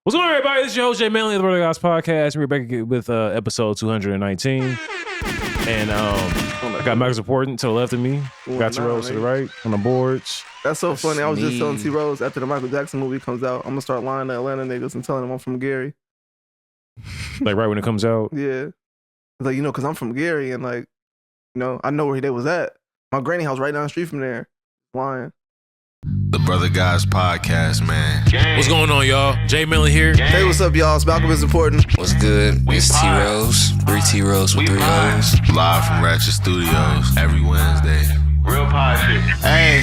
What's going on, everybody? This is your host, Jay Manley of the Brother Guys Podcast. We're back with episode 219. And I got Max reporting to the left of me. Got T-Rose to the right on the boards. That's so funny. I was just telling T-Rose after the Michael Jackson movie comes out, I'm going to start lying to Atlanta niggas and telling them I'm from Gary. Like right when it comes out? Yeah. Like, because I'm from Gary and I know where they was at. My granny house right down the street from there. Lying. The Brother Guys Podcast, man. What's going on, y'all? Jay Manley here. Hey, what's up, y'all? Malcolm is important. What's good? It's T-Rose. 3 T-Rose with 3 O's. Live from Ratchet Studios every Wednesday. Real pie shit. Hey,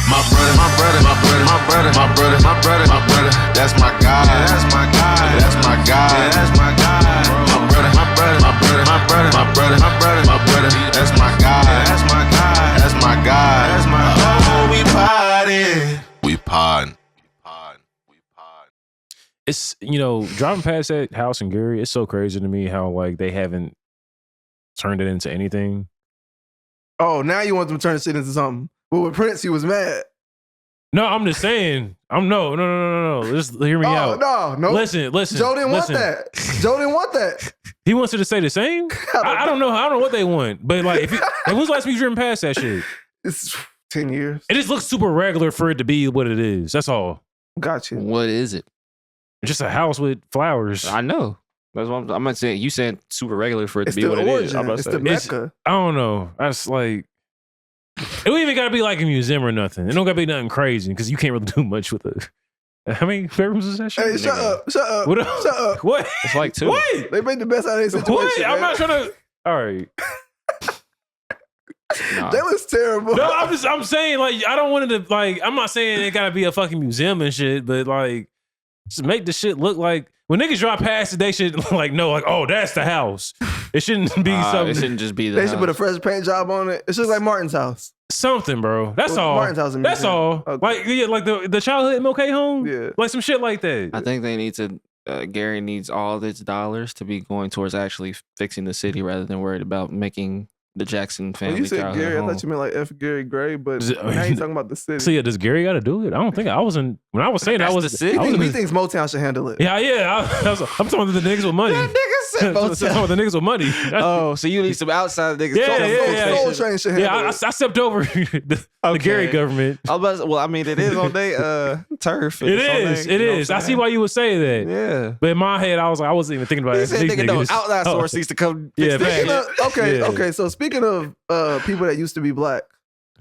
my brother, my brother, my brother, my brother, my brother, my brother, my brother. That's my guy. That's my guy. That's my guy. That's my guy. My brother, my brother, my brother, my brother, my brother, my brother, my brother. That's my guy. That's my guy. That's my guy. That's my guy. Oh, we potting. We pod. It's, driving past that house in Gary, it's so crazy to me how, they haven't turned it into anything. Oh, now you want them to turn shit into something. But with Prince, he was mad. No, I'm just saying. No. Just hear me out. No. Listen. Joe didn't want that. Joe didn't want that. He wants it to say the same? I don't know. I don't know what they want. But, when's the last time you driven past that shit? It's 10 years. It just looks super regular for it to be what it is. That's all. Gotcha. What is it? It's just a house with flowers. I know. That's what I'm not saying. You saying super regular for it to It's be the what origin. it is. I'm about It's to the say. Mecca. I don't know. That's it don't even gotta be like a museum or nothing. It don't gotta be nothing crazy because you can't really do much with it. How many bedrooms is that shit? Hey, shut up. What? Shut up. What? It's like 2. What? They made the best out of their situation. What? I'm man. not trying to. All right. Nah. That was terrible. No, I'm saying I don't want it to I'm not saying it gotta be a fucking museum and shit, but just make the shit look like when niggas drive past it, they should know oh, that's the house. It shouldn't be something. It shouldn't just be the They house. should put a fresh paint job on it. It should look like Martin's house. Something, bro. That's Well, all. Martin's house in That's museum. all. Okay. The childhood MLK home. Yeah. Some shit like that. I think they need to. Gary needs all of its dollars to be going towards actually fixing the city rather than worried about making the Jackson family. When you said childhood Gary, I home. thought you meant F. Gary Gray, but Is it- now you're talking about the city. So yeah, does Gary got to do it? I don't think I wasn't. When I was saying That's I was the city. I was in He the- thinks Motown should handle it. Yeah. I'm talking about the niggas with money. That nigga said I'm talking about the niggas with money. Oh, so you need some outside niggas. Yeah. Soul Train should handle Yeah, it. I stepped over the Okay. Gary government. It is on their turf. It is. I see why you would say that. Yeah. But in my head, I wasn't even thinking about He it. said These nigga, no, niggas- outside Oh. source needs to come Yeah, fix this facts. shit. Yeah. Okay. So speaking of people that used to be black,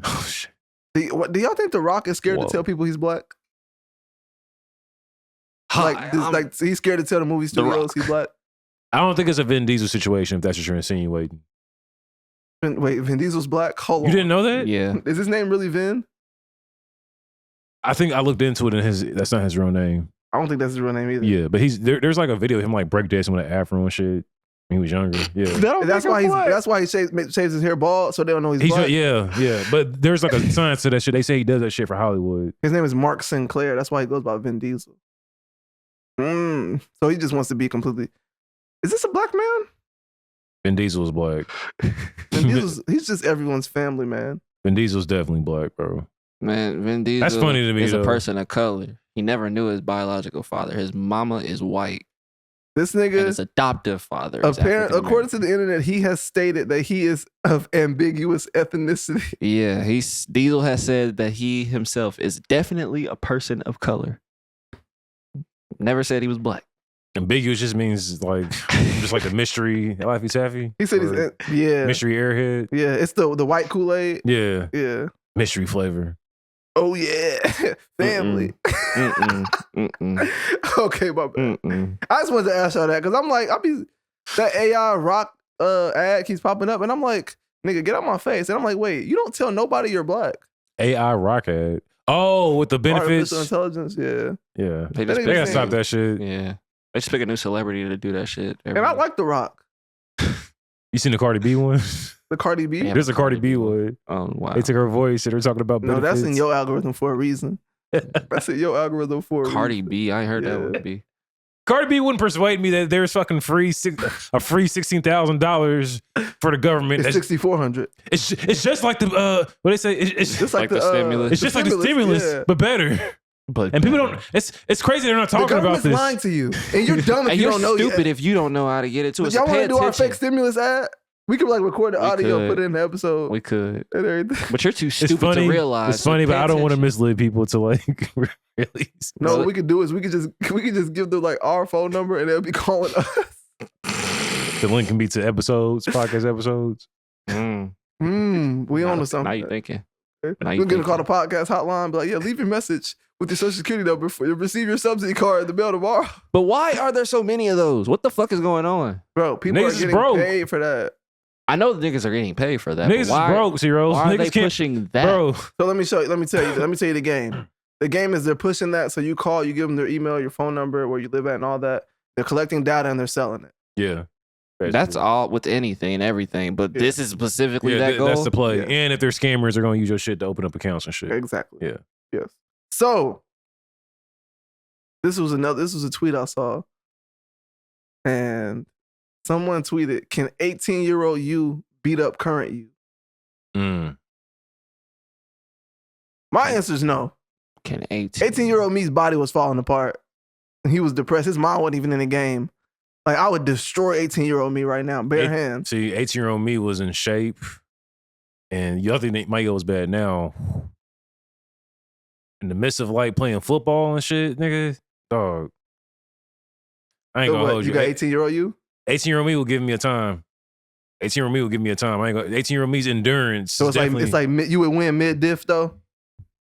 Oh shit. do y'all think The Rock is scared Whoa. to tell people he's black? I'm- He's scared to tell the movie studios Rock. he's black. I don't think it's a Vin Diesel situation if that's what you're insinuating. Wait, Vin Diesel's black? Hold on. You didn't know that? Yeah. Is his name really Vin? I think I looked into it and that's not his real name. I don't think that's his real name either. Yeah, but there's a video of him breakdancing with an afro and shit when he was younger. Yeah. That's why he shaves his hair bald so they don't know he's He's black. yeah. But there's a science to that shit. They say he does that shit for Hollywood. His name is Mark Sinclair. That's why he goes by Vin Diesel. So he just wants to be completely. Is this a black man? Vin Diesel's black. He's just everyone's family, man. Vin Diesel's definitely black, bro. Man, Vin Diesel That's funny to me, is though. a person of color. He never knew his biological father. His mama is white. This And nigga, his adoptive father is according to the internet, he has stated that he is of ambiguous ethnicity. Yeah, Diesel has said that he himself is definitely a person of color. Never said he was black. Ambiguous just means just like the mystery Laffy Taffy. He said Or he's mystery airhead. Yeah, it's the white Kool-Aid. Yeah. Yeah. Mystery flavor. Oh yeah, family. Okay, my bad. I just wanted to ask y'all that because I'm like, that AI rock ad keeps popping up, and I'm like, nigga, get out my face. And I'm like, wait, you don't tell nobody you're black. AI rock ad. Oh, with the benefits. Artificial intelligence, yeah. Yeah. They That just nigga They gotta saying- stop that shit. Yeah. They just pick a new celebrity to do that shit. And I like The Rock. You seen the Cardi B one? The Cardi B. Yeah. There's a Cardi B one. Oh, wow. They took her voice and they're talking about No, benefits. that's in your algorithm for a reason. That's in your algorithm for a Cardi reason. B. I ain't heard that Yeah. would be. Cardi B wouldn't persuade me that there's fucking free $16,000 for the government. It's $6,400. It's just like the what they say. It's Just like Like the stimulus. it's just like the stimulus, yeah. but better. But And people don't. It's crazy they're not The talking about government's this. lying to you, and you're dumb if and you you're don't know. stupid Yet. if you don't know how to get it to But us. y'all Pay want to do our attention. fake stimulus ad? We could like record the We audio, could. put it in the episode, We could, and everything. but you're too It's stupid funny. to realize. It's funny, so but pay I don't want to attention. mislead people to like release. No, Really? what we could do is we could just give them like our phone number, and they'll be calling us. The link can be to episodes, podcast episodes. We on to something. Now you thinking? We're now you gonna call the thinking. podcast hotline. Be like, yeah, leave your message with your social security number for you receive your subsidy card in the mail tomorrow. But why are there so many of those? What the fuck is going on? Bro, people Niggas are is getting broke. paid for that. I know the niggas are getting paid for that. Niggas is but why, broke, zeros. Why are Niggas they can't, pushing that? bro. So let me tell you the game. The game is they're pushing that. So you call, you give them their email, your phone number, where you live at, and all that. They're collecting data and they're selling it. Yeah, That's all with anything and everything. But Yeah. this is specifically Yeah, that goal. that's the play. Yeah. And if they're scammers, they're gonna use your shit to open up accounts and shit. Exactly. Yeah. Yes. So this was a tweet I saw, and someone tweeted, "Can 18-year-old you beat up current you?" Mm. My answer is no. Can 18? 18-year-old me's body was falling apart. And he was depressed. His mind wasn't even in the game. Like, I would destroy 18-year-old me right now, bare hands. See, 18-year-old me was in shape, and you think my ego was bad now. In the midst of like playing football and shit, nigga, dog. I ain't So gonna what, hold you you. got 18-year-old you? 18-year-old me will give me a time. 18-year-old me will give me a time. I ain't gonna. 18-year-old me's endurance. So it's like you would win mid-diff though?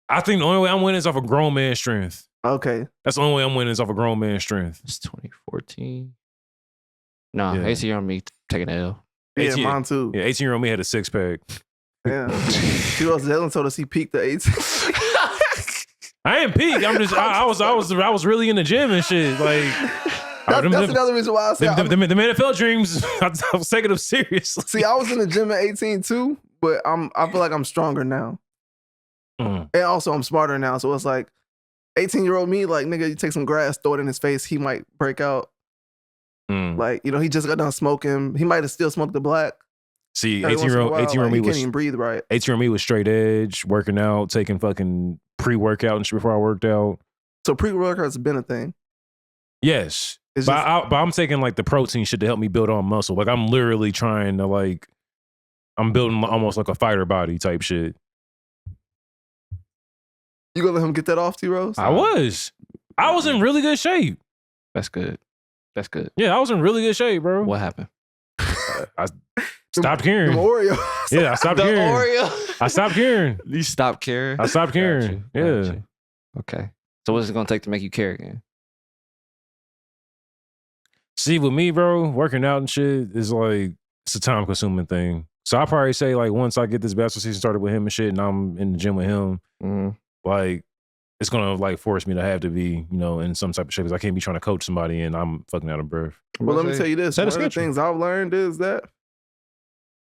I think the only way I'm winning is off of grown man strength. Okay. That's the only way I'm winning is off of grown man strength. It's 2014. Nah, Yeah. 18 on me taking an L. Yeah, 18 mine too. Yeah, 18-year-old me had a six pack. Yeah. She was Dylan told us he peaked at 18. I ain't peak. I'm just. I was really in the gym and shit. Like That's another reason why I said the NFL dreams. I was taking them seriously. see, I was in the gym at 18 too, but I feel like I'm stronger now. Mm. And also I'm smarter now. So it's like 18-year-old me, like, nigga, you take some grass, throw it in his face, he might break out. Mm. Like, you know, he just got done smoking. He might have still smoked the black. See, Every once in a 18-year-old while, like, me he was can't even breathe right. 18-year-old me was straight edge, working out, taking fucking pre-workout and shit before I worked out. So pre-workout's been a thing. Yes. It's But, just- but I'm taking like the protein shit to help me build on muscle. Like I'm literally trying to like, I'm building almost like a fighter body type shit. You gonna let him get that off, T-Rose? I was in really good shape. That's good. That's good. Yeah, I was in really good shape, bro. What happened? I stopped Them caring. Oreo. Yeah, I stopped caring. Oreo. I stopped caring. You stopped caring? I stopped caring. Yeah. Gotcha. Okay. So what's it going to take to make you care again? See, with me, bro, working out and shit is like, it's a time consuming thing. So I probably say like once I get this basketball season started with him and shit and I'm in the gym with him, like it's gonna like force me to have to be, you know, in some type of shape because I can't be trying to coach somebody and I'm fucking out of breath. Well, let me tell you this. Set a One of the schedule. things I've learned is that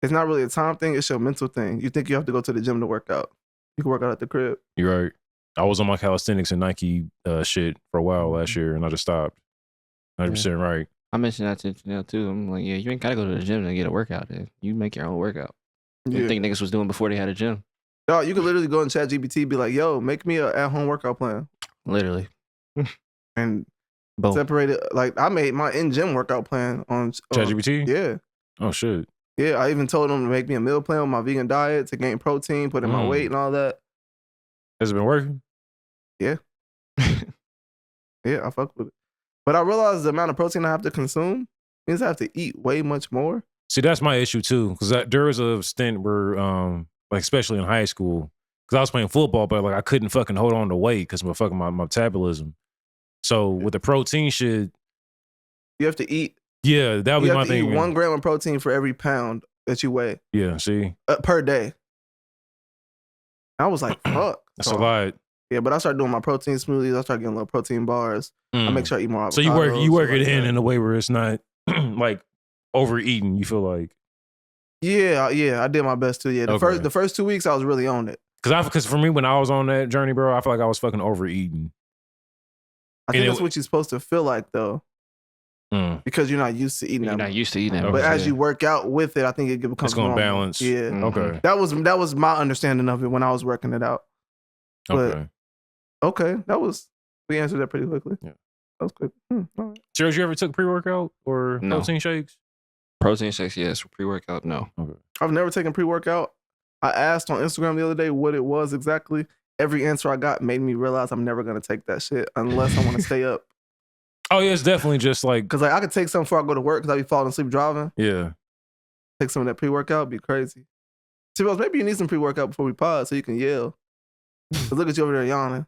it's not really a time thing, it's your mental thing. You think you have to go to the gym to work out. You can work out at the crib. You're right. I was on my calisthenics and Nike shit for a while last year and I just stopped. 100% right. I mentioned that to Janelle too. I'm like, yeah, you ain't got to go to the gym to get a workout in. You make your own workout. You think niggas was doing before they had a gym. Dog, you could literally go and chat GPT, be like, yo, make me an at-home workout plan. Literally. And Boom. separate it. Like, I made my in-gym workout plan on ChatGPT? Yeah. Oh shit. Yeah, I even told them to make me a meal plan with my vegan diet to gain protein, put in my weight and all that. Has it been working? Yeah, I fuck with it. But I realized the amount of protein I have to consume means I have to eat way much more. See, that's my issue too. Because there was a stint where, like especially in high school, because I was playing football, but like I couldn't fucking hold on to weight because my metabolism. So with the protein shit, You have to eat. yeah, that would You be my have to thing. eat 1 gram of protein for every pound that you weigh Yeah, see, per day. I was like, fuck. that's a lot. Yeah, but I started doing my protein smoothies. I started getting little protein bars. I make sure I eat more avocados. So you work shit it like in that. in a way where it's not like overeating. You feel like Yeah, I did my best too. Yeah, Okay. the first 2 weeks I was really on it. because for me when I was on that journey, bro, I feel like I was fucking overeating. I think And that's what you're supposed to feel like though, Mm. because you're not used to eating You're that not much. used to eating that. Okay. But much, as yeah. you work out with it, I think it becomes It's gonna normal. balance. Yeah, Mhm. Okay. that was my understanding of it when I was working it out. But Okay. Okay, we answered that pretty quickly. Yeah. That was quick. All right. Cheers, you ever took pre-workout or No. protein shakes? Protein shakes, yes. Pre-workout, no. Okay. I've never taken pre-workout. I asked on Instagram the other day what it was exactly. Every answer I got made me realize I'm never gonna take that shit unless I want to stay up. Oh yeah, it's definitely just like Cause like I could take something before I go to work because I be falling asleep driving. yeah. Take some of that pre-workout, be crazy. T-Rose, maybe you need some pre-workout before we pod so you can yell. Cause look at you over there yawning.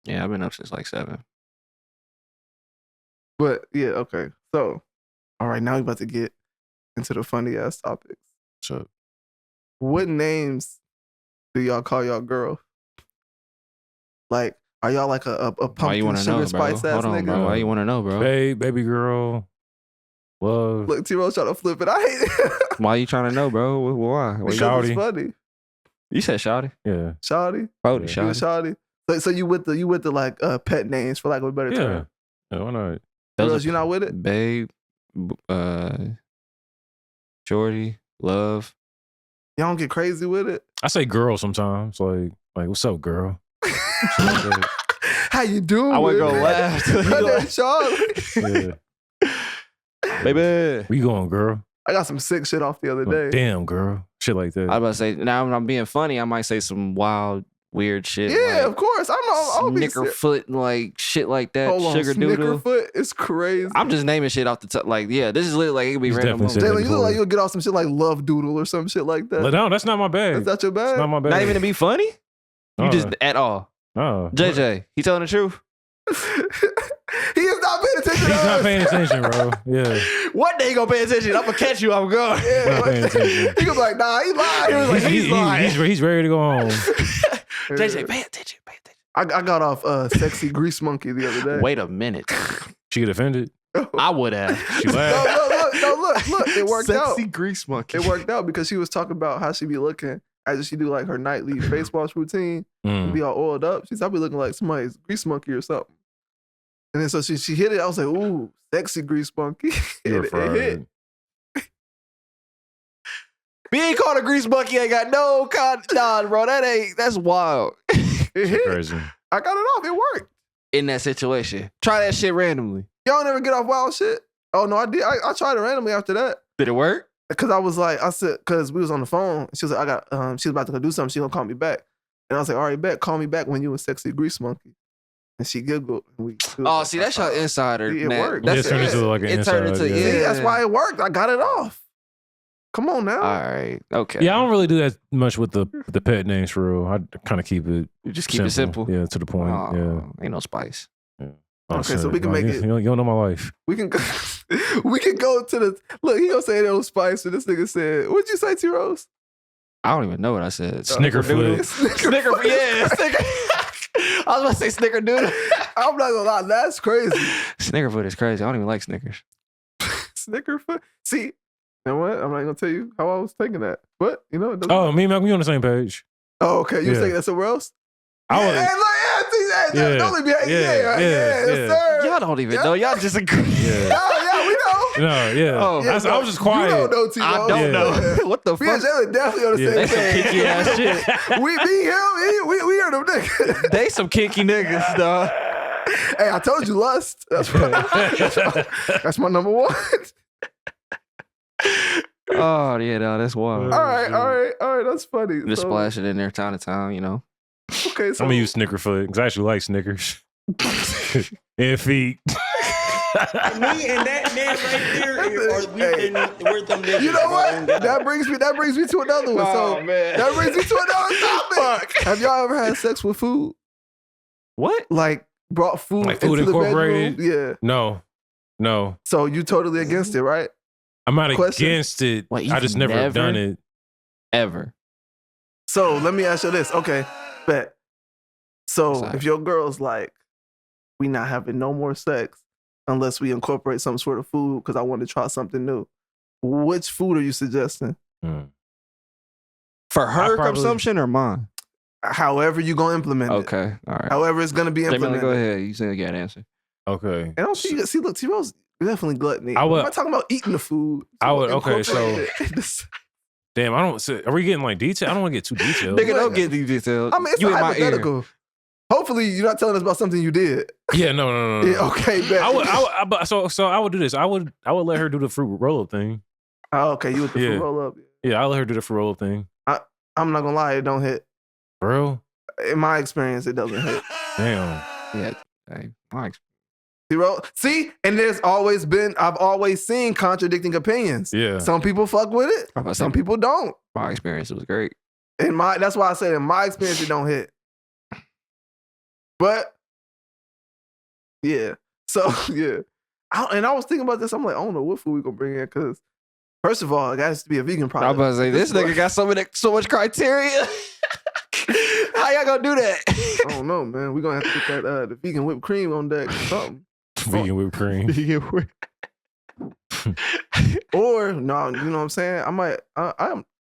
Yeah, I've been up since like 7. But yeah, okay. So, all right, now we about to get into the funny ass topics. So What names do y'all call y'all girl? Like, are y'all like a Why you pumpkin want to sugar know, bro? spice ass Hold on, nigga? bro. Why you want to know, bro? baby girl, love. Look, T-Rose trying to flip it. I hate it. Why you trying to know, bro? Why? Because Shawty. it's funny. You said shawty? Yeah. Shawty. Brody, Yeah. You a shawty. Shawty. So you with the like pet names for lack of a better Yeah. term. Yeah, why not? Girls, you not with it? Babe, Shorty, love. Y'all don't get crazy with it? I say girl sometimes. Like what's up, girl? How you doing? I wasn't gonna laugh. Her name's Charlie. Yeah. Baby. We going, girl. I got some sick shit off the other Oh, day. damn, girl. Shit like that. I was about to say, now when I'm being funny, I might say some wild, weird shit. Yeah, like of course. I'll be sick. Snickerfoot and like shit like that. Hold on, Sugar doodle. Snickerfoot is crazy. I'm just naming shit off the top. Like, yeah, this is literally like it could be He's random. definitely moments. said Jalen, you look before. like you'll get off some shit like Love Doodle or some shit like that. No, that's not my bag. Is that your bag? It's not my bag. Not even to be funny. You just at all. No. JJ, he telling the truth. He is not paying attention. He's to not us. paying attention, bro. Yeah. One day he gonna pay attention. I'm gonna catch you. I'm going. Yeah, Not paying attention. he was like, nah, he lied. He was like, He's ready to go home. JJ, pay attention. Pay attention. I got off Sexy Grease Monkey the other day. Wait a minute. She get offended. I would have. She laughed. Look. It worked out. Sexy grease monkey. It worked out because she was talking about how she be looking as she do like her nightly face wash routine. Mm. Be all oiled up. She's, I be looking like somebody's grease monkey or something. And then so she hit it. I was like, ooh, sexy grease monkey. You're it hit. Being called a grease monkey ain't got no nah, bro. That's wild. It hit. Crazy. I got it off. It worked. In that situation. Try that shit randomly. Y'all never get off wild shit? Oh, no, I did. I tried it randomly after that. Did it work? Because I said, because we was on the phone. She was like, she was about to go do something. She gonna call me back. And I was like, all right, bet. Call me back when you was sexy grease monkey. And she giggled. And Oh, see, that's your insider. It man. worked. Yeah, That's it turned into like an it turned inside, into, yeah. See, yeah. that's why it worked. I got it off. Come on now. All right. Okay. Yeah, I don't really do that much with the pet names for real. I kind of keep it You just keep it simple. Yeah, to the point. Oh, yeah. Ain't no spice. Oh, Okay, so shit. we can Like, make it- You don't know my life. We can go. We can go to the look. He gonna say no spice, and this nigga said, "What'd you say, T Rose?" I don't even know what I said. Snickerfoot. Snicker, yeah. Snicker. I was about to say snickerdoodle. I'm not gonna lie, that's crazy. Snickerfoot is crazy. I don't even like Snickers. Snickerfoot. See, you know what? I'm not gonna tell you how I was thinking that, but you know. It doesn't Oh, me and Malcolm, we on the same page. Oh, okay. You was Yeah. thinking that somewhere else? I was. Hey, look, Yeah, don't leave me hanging. yeah, Yes, sir. Y'all don't even know. Y'all just agree. Yeah. Yeah, we know. No, yeah. Oh, I was just quiet. You don't know, T. I don't Yeah. know. What the Me and fuck? Jalen definitely on the Yeah. same They some page. kinky ass shit. We be him. We are them niggas. They some kinky niggas, dog. Hey, I told you lust. That's my number one. Oh yeah, no, that's wild. All right. That's funny. Just So, splash it in there time to time, you know. Okay, so I'm gonna use Snickerfoot because I actually like Snickers. And feet. Me and that man right there we're them niggas. you know what? bro. That brings me to another one. So man. that brings me to another topic. Have y'all ever had sex with food? What? Like brought food, Like food into incorporated? the bedroom? Yeah. No. So you totally against it, right? I'm not Question? against it. Wait, I you've just never have never- done it. Ever. So let me ask you this. Okay, bet. So Sorry. if your girl's like, we not having no more sex unless we incorporate some sort of food because I want to try something new. Which food are you suggesting? For her probably- consumption or mine? However you gonna implement it. Okay. All right. However it's gonna be Jamila, implemented. go ahead. You say you got an answer. Okay. And I don't think see, look, T-Rose definitely gluttony. I would- I'm not talking about eating the food. I would- okay, Incorporate it. Damn, I don't. Are we getting like detail? I don't want to get too detailed. Nigga, don't get these details. I mean, it's you a in my ear. hypothetical. Hopefully, you're not telling us about something you did. Yeah, no. Yeah, okay, bet. So I would do this. I would let her do the fruit roll up thing. Oh, okay, you with the Yeah. fruit roll up. Yeah, I'll let her do the fruit roll up thing. I'm not gonna lie, it don't hit. Bro, In my experience, it doesn't hit. damn. Yeah. Hey, See, and I've always seen contradicting opinions. Yeah. Some people fuck with it. I'm about to say, Some people don't. my experience was great. That's why I said in my experience, it don't hit. But yeah. So yeah. I was thinking about this. I'm like, I don't know what food we gonna bring in because first of all, it has to be a vegan I'm product. about to say, this nigga got so much criteria. How y'all gonna do that? I don't know, man. We're gonna have to get that the vegan whipped cream on deck or something. Vegan whipped cream. Or no, you know what I'm saying? I'm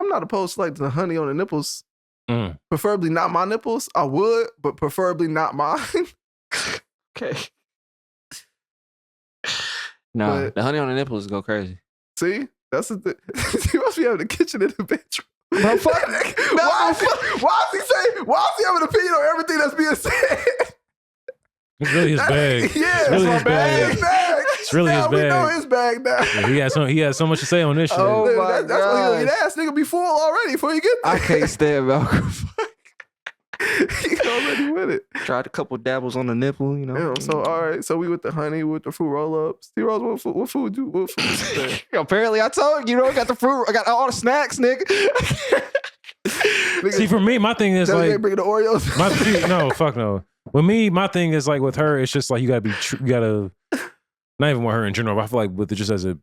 not opposed to like the honey on the nipples. Mm. Preferably not my nipples. I would, but preferably not mine. Okay. No, But- the honey on the nipples go crazy. See? That's the thing. You must be having the kitchen in the bedroom. Bro, fuck. Why is he having an opinion on everything that's being said? It's really his bag. Yeah, It's really my his bag. His bag. It's really Now his we bag. know his bag now. Yeah, he has so much to say on this shit. Oh, Dude, my that's what gosh. that ass nigga be full already before you get there. I can't stand Malcolm. He already with it. Tried a couple dabbles on the nipple, you know. Yeah, so all right, so we with the honey, with the fruit roll ups. T-Rose, what food you say? Apparently, I told you, I got the fruit. I got all the snacks, nigga. See, for me, my thing is Tell me they like, bring the Oreos. no, fuck no. With me, my thing is like with her, it's just like you gotta not even with her in general. But I feel like with it just with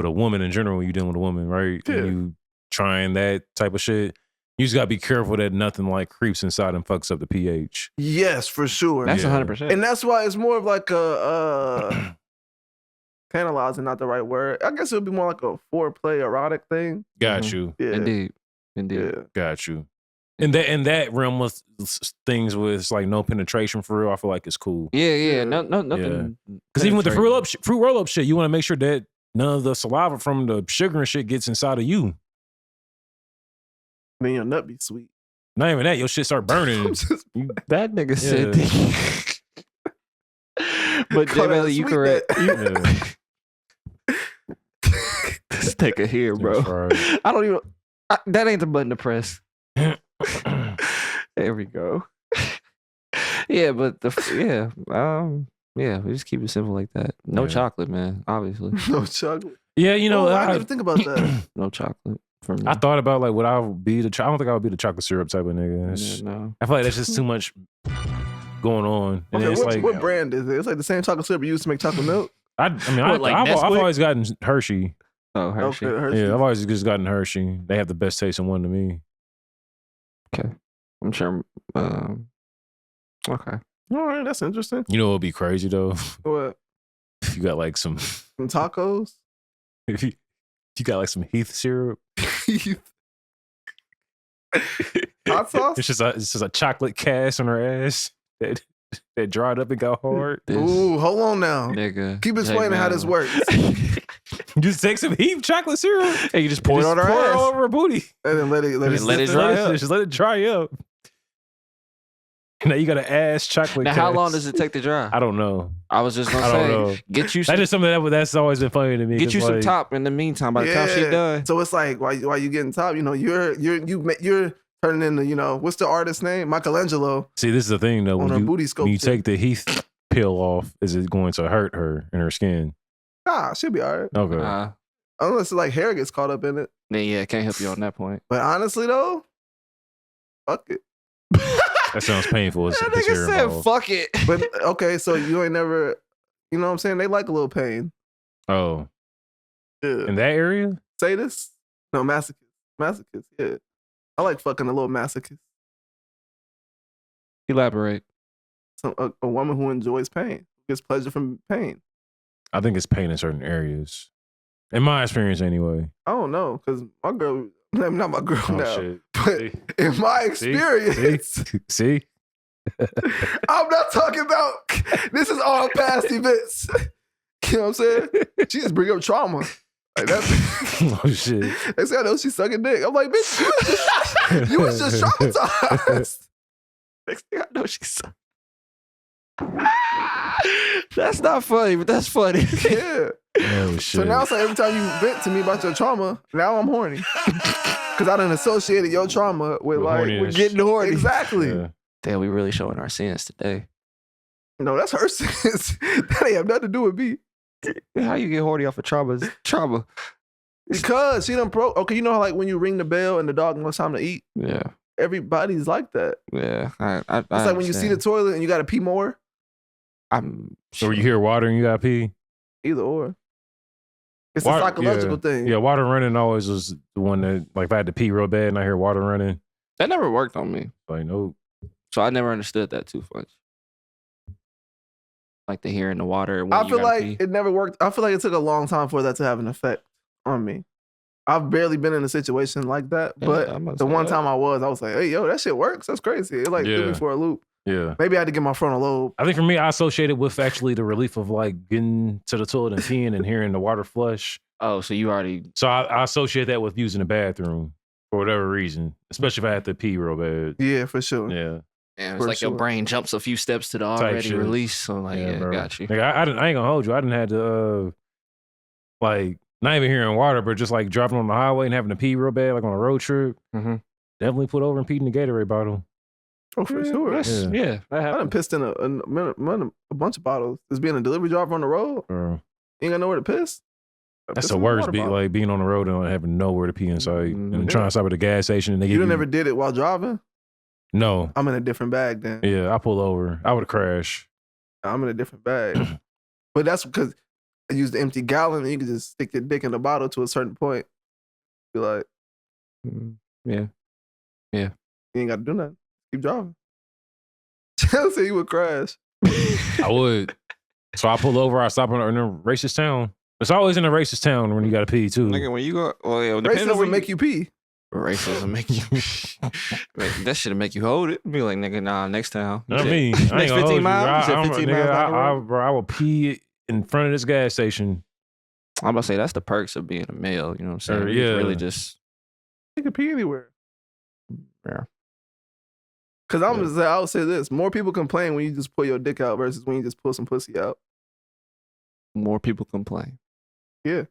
a woman in general, when you're dealing with a woman, right? Yeah. And you trying that type of shit, you just gotta be careful that nothing like creeps inside and fucks up the pH. Yes, for sure. That's Yeah. 100%. And that's why it's more of like a canalizing, not the right word. I guess it would be more like a foreplay erotic thing. Got Mhm. you, Yeah. Indeed. Yeah. got you. In that realm with things with like no penetration for real, I feel like it's cool. Yeah. Nothing. Because even with the penetrating. fruit roll up shit, you want to make sure that none of the saliva from the sugar and shit gets inside of you. Then your nut be sweet. Not even that, your shit start burning. I'm just That nigga said Yeah. that. But Call that J-Belly, a you sweet correct. nut. This nigga here, bro. Right. I don't even. That ain't the button to press. There we go. Yeah, but we just keep it simple like that. No Yeah. chocolate, man. Obviously, No chocolate. Yeah, you know, I didn't I even think about that. no chocolate for me. I thought about like would I be the? I don't think I would be the chocolate syrup type of nigga. That's- Yeah, no. I feel like that's just too much going on. And Okay, it's like what brand is it? It's like the same chocolate syrup you used to make chocolate milk. I've like I've Nesquik? always gotten Hershey. Oh, Hershey. Okay, Hershey. Yeah, I've always just gotten Hershey. They have the best tasting one to me. I'm sure. Okay. All right, that's interesting. You know what would be crazy though? What? If you got like some Some tacos? if you got like some Heath syrup. Hot sauce? It's just a chocolate cast on her ass that dried up and got hard. This Ooh, hold on now. nigga. Keep explaining how this works. You just take some Heath chocolate syrup And you just pour it on her pour it all ass. over her booty. And then let it Let sit it there. dry up. Just let it dry up. Now you got an ass chocolate. Now, how cast. long does it take to dry? I don't know. I was just gonna I say, don't know. get you some, That's just something that's always been funny to me. get 'cause, you some like, top in the meantime. By the time she Yeah. done, So it's like while you getting top, you know, you're turning into, you know, what's the artist's name? Michelangelo See, this is the thing though. on her When booty when you sculpture. take the Heath peel off, is it going to hurt her in her skin? Nah, she'll be all right. Okay. Unless like hair gets caught up in it. then yeah, can't help you on that point. But honestly though, fuck it. That sounds painful. It's That it's nigga hair said, involved. "Fuck it." But okay, so you ain't never, you know what I'm saying? They like a little pain. Oh, Yeah. in that area? Sadist? No, masochist. Masochist, yeah. I like fucking a little masochist. Elaborate. A woman who enjoys pain, gets pleasure from pain. I think it's pain in certain areas. In my experience, anyway. I don't know, because my girl, not my girl Oh now, shit. but See? in my See? experience, See? I'm not talking about, this is all past events. You know what I'm saying? She just bring up trauma. Like that's, Oh shit. they say I know she's sucking dick. I'm like, bitch, you was just traumatized. Next thing I know, she's That's not funny, but that's funny. Yeah. Oh shit. So now it's like every time you vent to me about your trauma, now I'm horny. Because I done associated your trauma with like horniness. with getting horny. Exactly. Yeah. Damn, we really showing our sins today. No, that's her sins. That ain't have nothing to do with me. How you get horny off of trauma? Trauma. Because she done okay, you know how like when you ring the bell and the dog knows time to eat? Yeah. Everybody's like that. Yeah. It's like when you see the toilet and you gotta pee more. So you hear water and you got pee? Either or. It's Water, a psychological thing. Yeah, water running always was the one that, like, if I had to pee real bad and I hear water running, that never worked on me. like, no. So I never understood that too much. Like the hearing the water. When I you feel gotta like pee. it never worked. I feel like it took a long time for that to have an effect on me. I've barely been in a situation like that, Yeah, but I'm gonna the say one that. time I was like, hey, yo, that shit works. That's crazy. It like threw me Yeah. for a loop. Yeah. Maybe I had to get my frontal lobe. I think for me, I associate it with actually the relief of like getting to the toilet and peeing and hearing the water flush. Oh, so you already. So I associate that with using the bathroom for whatever reason, especially if I had to pee real bad. Yeah, for sure. Yeah. Damn, it's For like your sure. brain jumps a few steps to the Type already shit. release. So like, yeah, bro. got you. Like, I ain't gonna hold you. I didn't have to, like, not even hearing water, but just like driving on the highway and having to pee real bad, like on a road trip. Mm-hmm. Definitely put over and peed in the Gatorade bottle. Oh, for sure. Yeah. That I done happened. pissed in a bunch of bottles. Just being a delivery driver on the road, Bro. you ain't got nowhere to piss. I That's piss the in a worst. water bottle. Like being on the road and having nowhere to pee in sight, Mhm. and trying to stop at a gas station and they You give done you never did it while driving? no. I'm in a different bag then. Yeah, I pull over. I would have crashed. I'm in a different bag. But that's because I used the empty gallon and you can just stick your dick in the bottle to a certain point. Be like, Yeah. you ain't got to do nothing. Keep driving. Chelsea, you would crash. I would. So I pull over. I stop in a racist town. It's always in a racist town when you got to pee too. Nigga, when you go, well, yeah, depending on Racism where make you pee. racism make you. That should make you hold it. Be like, nigga, nah, next time. I mean, I ain't next gonna 15 hold you. miles. You said 15 miles down the road? Bro, I will pee in front of this gas station. I'm about to say that's the perks of being a male. You know what I'm saying? Yeah. It's really just. You can pee anywhere. Yeah. Because I would say this. More people complain when you just pull your dick out versus when you just pull some pussy out. More people complain. Yeah.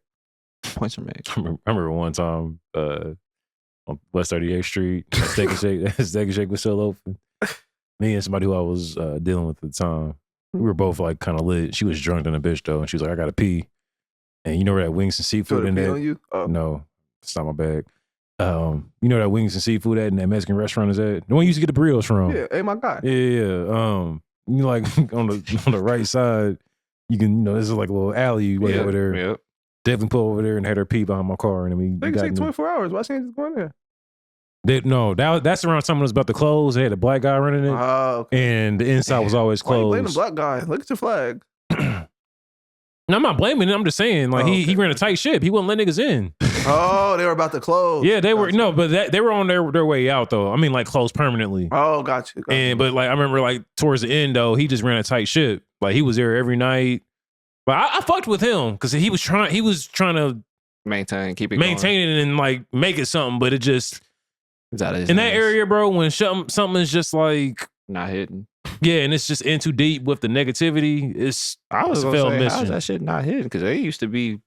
Points are made. I remember one time on West 38th Street, Steak and Shake, Steak and Shake was still open. Me and somebody who I was dealing with at the time, we were both like kind of lit. She was drunk than a bitch though, and she was like, "I gotta pee." And you know where that wings and Throw seafood the in pee there? on you? Oh. No, it's not my bag. You know that wings and seafood at in that Mexican restaurant is at? The one you used to get the burritos from. Yeah, hey, my guy. Yeah. You like on the right side, you can, this is like a little alleyway over there. Yep. Definitely pull over there and had her pee behind my car. And I mean, They can take 24 hours. Why can't you just go in there? that's around someone was about to close. They had a black guy running it, Oh, okay. and the inside was always Why you blame the closed. black guy? Look at your flag. No, I'm not blaming him. I'm just saying, like, Oh, he okay. ran a tight ship. He wouldn't let niggas in. Oh, they were about to close. Yeah, they were Gotcha. they were on their way out though. I mean, like closed permanently. Oh, got you. But like I remember, like towards the end though, he just ran a tight ship. Like he was there every night. But I fucked with him because he was trying to Keep it maintain it and like make it something. But it just going. in that area, bro, when something is just like Not hitting. yeah, and it's just in too deep with the negativity. It's I was it's a gonna failed say, how's mission. that shit not hitting? Because they used to be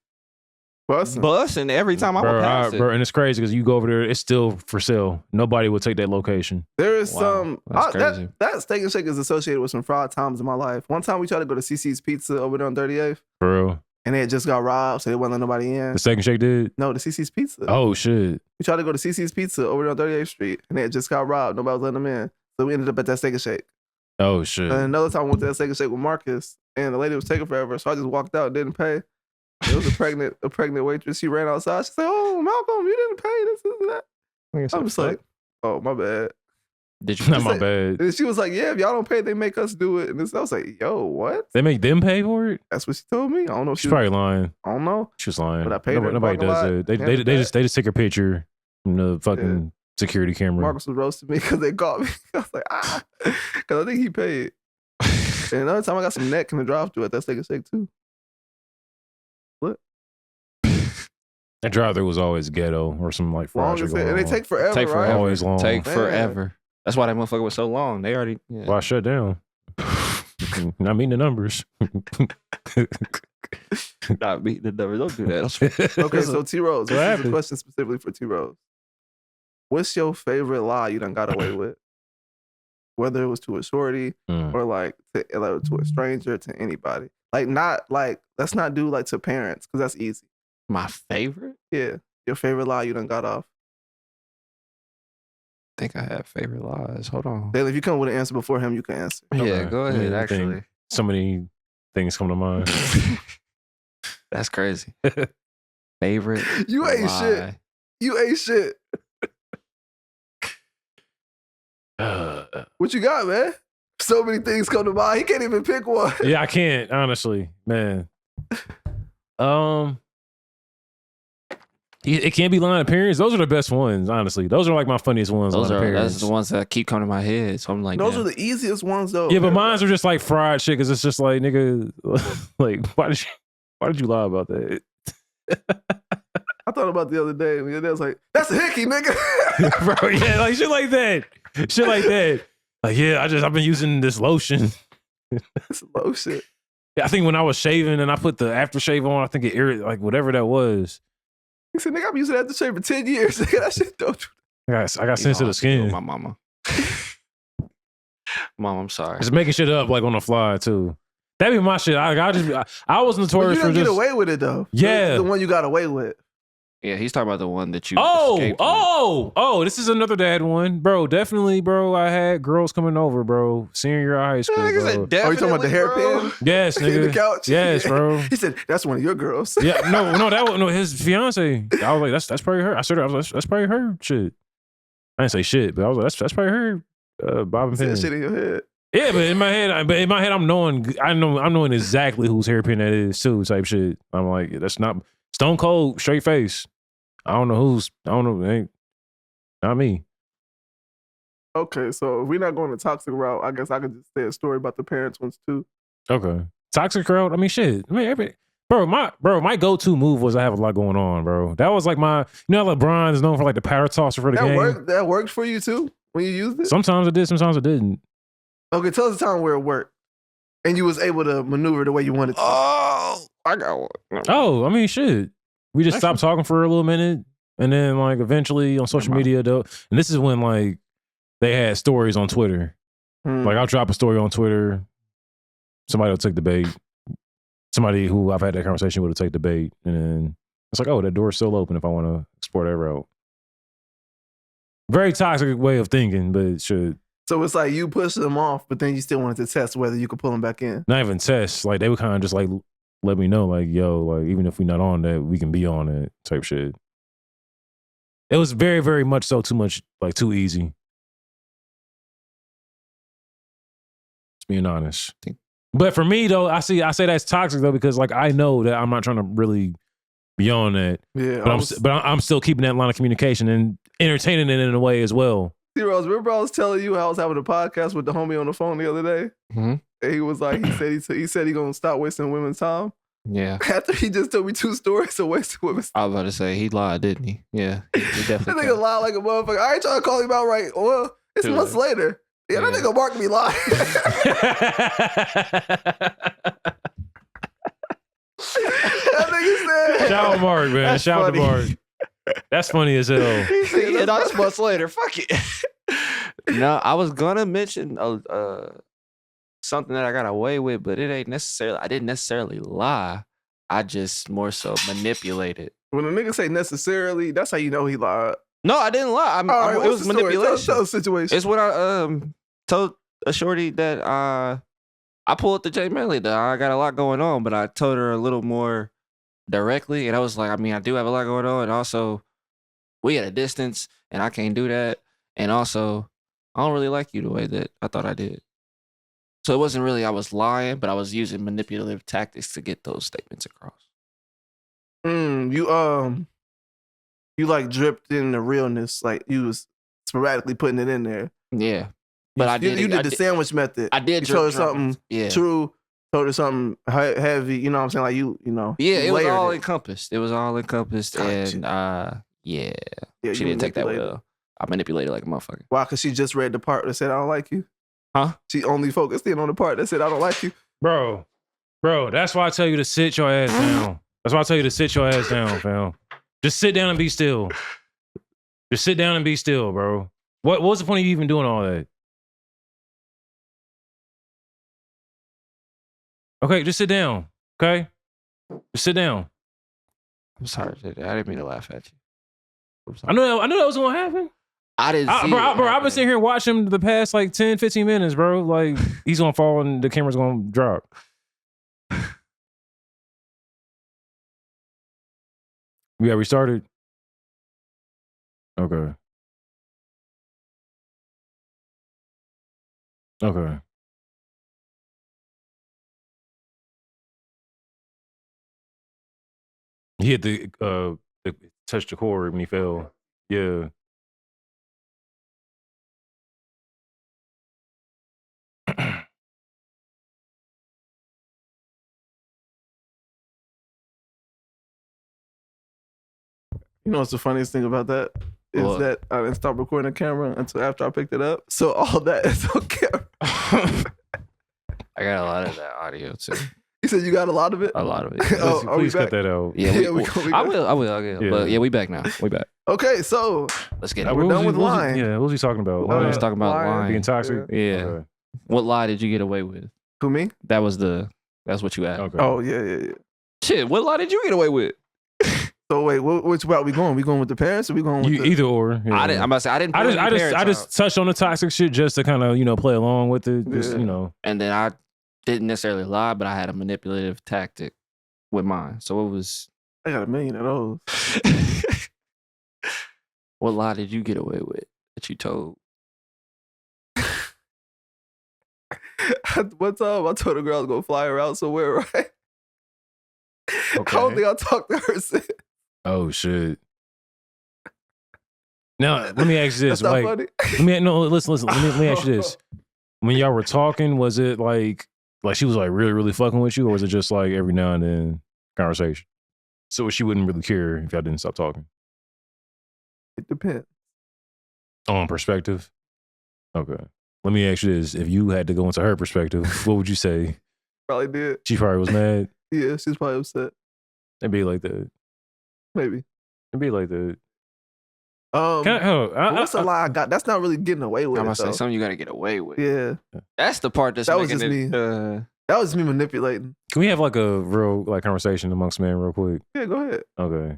Bussin'. bussing every time I would pass it. bro, and it's crazy because you go over there, it's still for sale. Nobody would take that location. There is Wow, some that's crazy. that Steak and Shake is associated with some fraud times in my life. One time we tried to go to CC's Pizza over there on 38th, For real. and they had just got robbed, so they wouldn't let nobody in. The second shake did? No, the CC's Pizza. Oh shit. We tried to go to CC's Pizza over there on 38th Street, and they had just got robbed. Nobody was letting them in, so we ended up at that Steak and Shake. Oh shit. And another time I went to that Steak and Shake with Marcus, and the lady was taking forever, so I just walked out and didn't pay. It was a pregnant waitress. She ran outside. She said, "Oh, Malcolm, you didn't pay this and that." I'm just like, "Oh, my bad." Did you? Not Just my like- bad. And she was like, "Yeah, if y'all don't pay, they make us do it." And this, I was like, "Yo, what?" They make them pay for it? That's what she told me. I don't know. If She's she probably lying. I don't know. She was lying. But I paid her in the Nobody parking does lot. it. They Handed back. just take a picture from the fucking security camera. Marcus was roasting me because they caught me. I was like, because I think he paid. And another time I got some neck in the drive-thru at that Steak and Shake too. That drive-thru was always ghetto or some like Long fraud. as and they take forever, Take right? forever. Always long. Take Man. forever. That's why that motherfucker was so long. They already. Yeah. Why shut down? Not meeting the numbers. Not meeting the numbers. Don't do that. Okay, so T Rose, What this is a happened? question specifically for T Rose. What's your favorite lie you done got away with? Whether it was to a shorty or like to a stranger, to anybody. Like not like let's not do like to parents because that's easy. My favorite? Yeah, your favorite lie you done got off. I think I have favorite lies. Hold on. Then if you come with an answer before him, you can answer. Yeah, Okay. go ahead. I think Actually, so many things come to mind. that's crazy. Favorite? You ain't shit. lie. You ain't shit. What you got, man? So many things come to mind. He can't even pick one. Yeah, I can't, honestly, man. It can't be lying to parents. Those are the best ones, honestly. Those are like my funniest ones. Those lying to are parents. that's the ones that keep coming to my head. So I'm like, Those damn. are the easiest ones, though. Yeah, but mines are just like fried shit because it's just like, nigga, like, why did you lie about that? I thought about the other day, and the other day I was like, that's a hickey, nigga. Bro, yeah, like shit like that. Shit like that. Like, yeah, I've been using this lotion. That's low shit. Yeah, I think when I was shaving and I put the aftershave on, I think it irritated, like whatever that was. He said, nigga, I've been using that aftershave for 10 years. Nigga, that shit don't I got You know, sensitive I skin. feel my mama. Mom, I'm sorry. Just making shit up like on the fly too. That'd be my shit. I was But notorious you for didn't get just. away with it, though. Yeah. The one you got away with. Yeah, he's talking about the one that you. escaped with. This is another dad one, bro. Definitely, bro. I had girls coming over, bro. Senior year of high school, Nigga bro. said Oh, you talking about the hairpin? Yes, In the nigga. couch? Yes, bro. He said, that's one of your girls. Yeah, no, that was no his fiance. I was like, that's probably her. I said, that's probably her shit. I didn't say shit, but I was like, that's probably her. Bob and Said Pin. shit in your head. Yeah, but in my head, I'm knowing exactly whose hairpin that is too. Type shit. I'm like, that's not Stone Cold, straight face. I don't know. It ain't not me. Okay, so if we're not going the toxic route, I guess I could just say a story about the parents ones too. Okay, toxic crowd. I mean, shit. I mean, my go-to move was I have a lot going on, bro. That was like my, LeBron is known for like the power tosser for the game. That worked for you too when you used it? Sometimes it did, sometimes it didn't. Okay, tell us the time where it worked. And you was able to maneuver the way you wanted to. Oh, I got one. Oh, I mean, shit. We just stopped talking for a little minute, and then like eventually on social media, though, and this is when like they had stories on Twitter. Like I'll drop a story on Twitter, somebody will take the bait. Somebody who I've had that conversation with will take the bait, and then it's like, oh, that door's still open if I want to explore that route. Very toxic way of thinking, but it should. So it's like you pushed them off, but then you still wanted to test whether you could pull them back in. Not even test. Like they would kind of just like let me know, like, yo, like even if we're not on that, we can be on it type shit. It was very, very much so too much, like too easy. Just being honest. But for me though, I say that's toxic though, because like I know that I'm not trying to really be on that. Yeah. But I'm still keeping that line of communication and entertaining it in a way as well. T-Rose, remember I was telling you I was having a podcast with the homie on the phone the other day? Mm-hmm. And he was like, he said he gonna stop wasting women's time. Yeah. After he just told me 2 stories of wasting women's time. I was about to say he lied, didn't he? Yeah. He That definitely. nigga lied like a motherfucker. I ain't trying to call him out right. Well, it's Too months late. later. Yeah, that Yeah. nigga marked me lying. That nigga said. Shout out Mark, man. That's Shout out to funny. Mark. That's funny as hell. He said, yeah, that's months later. Fuck it. No, I was gonna mention something that I got away with, but it ain't necessarily. I didn't necessarily lie. I just more so manipulated. When a nigga say necessarily, that's how you know he lied. No, I didn't lie. All right, it what's was the story? manipulation. Tell the situation. It's when I told a shorty that I pulled the Jay Manley that I got a lot going on, but I told her a little more directly, and I was like, I mean, I do have a lot going on, and also we at a distance, and I can't do that, and also I don't really like you the way that I thought I did. So it wasn't really I was lying, but I was using manipulative tactics to get those statements across. You like dripped in the realness, like you was sporadically putting it in there. Yeah, but I did. You did the sandwich method. I did. You told her drip- something Yeah. true. Told her something heavy. You know what I'm saying? Like you know. Yeah, you it was layered all encompassed. It was all encompassed, Gotcha. and Yeah, she you didn't take that manipulated. well. I manipulated like a motherfucker. Why? Because she just read the part that said I don't like you. Huh? She only focused in on the part that said, I don't like you. Bro, that's why I tell you to sit your ass down. That's why I tell you to sit your ass down, fam. Just sit down and be still. Just sit down and be still, bro. What was the point of you even doing all that? Okay, just sit down. Okay? Just sit down. I'm sorry, I didn't mean to laugh at you. I'm I sorry. knew that was gonna happen. I didn't see it I've been happening. sitting here watching him the past like 10, 15 minutes, bro. Like he's gonna fall and the camera's gonna drop. We got restarted. Okay. Okay. He hit the touch the cord when he fell. Yeah. You know what's the funniest thing about that? Is What? that I didn't stop recording the camera until after I picked it up. So all that is on camera. I got a lot of that audio too. You said you got a lot of it? A lot of it. Oh, are we Please cut back? that out. Yeah, Yeah, we I will. Yeah. But yeah, we back now. We back. Okay, so Let's get We're it. We're done done with lying. Yeah, what was he talking about? What was Lying? talking about lying. Being toxic? Yeah. Okay. What lie did you get away with? who me? That's what you asked. Okay. Oh yeah. Shit, what lie did you get away with? So wait, which route we going? We going with the parents or we going with You, the either or. Yeah. I'm about to say I didn't. I pull just, any I just, parents I just out. touched on the toxic shit just to kind of, play along with it. Just, Yeah. And then I didn't necessarily lie, but I had a manipulative tactic with mine. So it was. I got a million of those. What lie did you get away with that you told? One time I told a girl I was gonna fly her out somewhere, right? I don't Okay. think I talked to her since. Oh shit. Now let me ask you this: That's not like, funny. listen. Let me ask you this: when y'all were talking, was it like she was like really, really fucking with you, or was it just like every now and then conversation? So she wouldn't really care if y'all didn't stop talking. It depends. On perspective. Okay. Let me ask you this: if you had to go into her perspective, what would you say? Probably did. She probably was mad. Yeah, she's probably upset. It'd be like that. Maybe. It'd be like that. But what's a lie I got? That's not really getting away with I'm it, gonna say though. something you gotta get away with. Yeah, That's the part that's That was making just it. me. that was me manipulating. Can we have like a real like conversation amongst men real quick? Yeah, go ahead. Okay.